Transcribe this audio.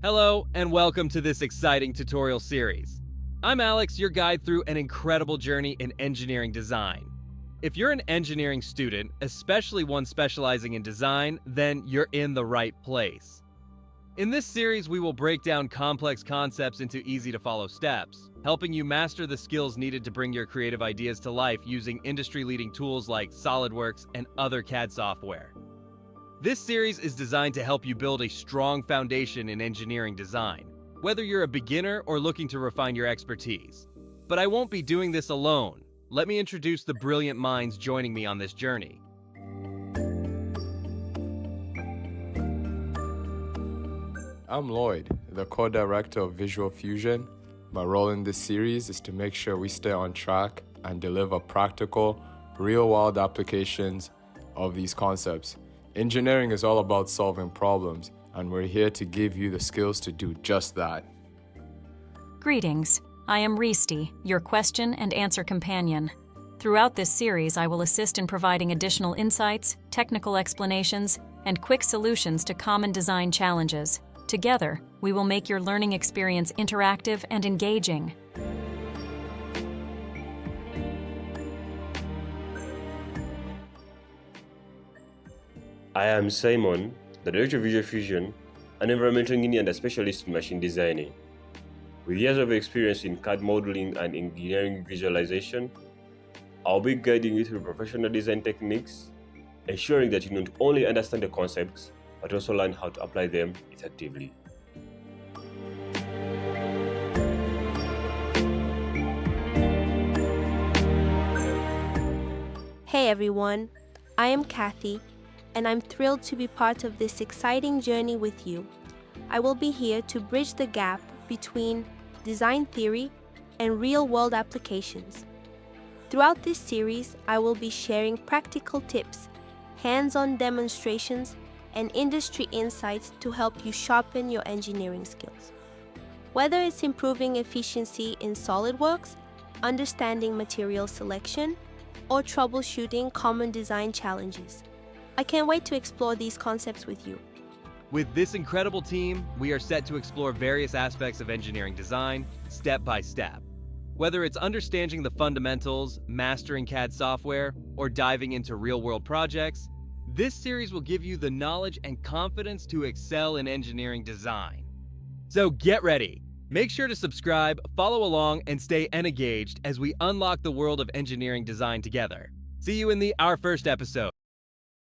Hello, and welcome to this exciting tutorial series. I'm Alex, your guide through an incredible journey in engineering design. If you're an engineering student, especially one specializing in design, then you're in the right place. In this series, we will break down complex concepts into easy-to-follow steps, helping you master the skills needed to bring your creative ideas to life using industry-leading tools like SolidWorks and other CAD software. This series is designed to help you build a strong foundation in engineering design, whether you're a beginner or looking to refine your expertise. But I won't be doing this alone. Let me introduce the brilliant minds joining me on this journey. I'm Lloyd, the co-director of Visual Fusion. My role in this series is to make sure we stay on track and deliver practical, real-world applications of these concepts. Engineering is all about solving problems, and we're here to give you the skills to do just that. Greetings, I am Reesty, your question and answer companion. Throughout this series, I will assist in providing additional insights, technical explanations, and quick solutions to common design challenges. Together, we will make your learning experience interactive and engaging. I am Simon, the Director of Visual Fusion, an environmental engineer and a specialist in machine designing. With years of experience in CAD modeling and engineering visualization, I'll be guiding you through professional design techniques, ensuring that you not only understand the concepts, but also learn how to apply them effectively. Hey everyone, I am Kathy, and I'm thrilled to be part of this exciting journey with you. I will be here to bridge the gap between design theory and real-world applications. Throughout this series, I will be sharing practical tips, hands-on demonstrations, and industry insights to help you sharpen your engineering skills. Whether it's improving efficiency in SolidWorks, understanding material selection, or troubleshooting common design challenges, I can't wait to explore these concepts with you. With this incredible team, we are set to explore various aspects of engineering design, step by step. Whether it's understanding the fundamentals, mastering CAD software, or diving into real-world projects, this series will give you the knowledge and confidence to excel in engineering design. So get ready! Make sure to subscribe, follow along, and stay engaged as we unlock the world of engineering design together. See you in our first episode.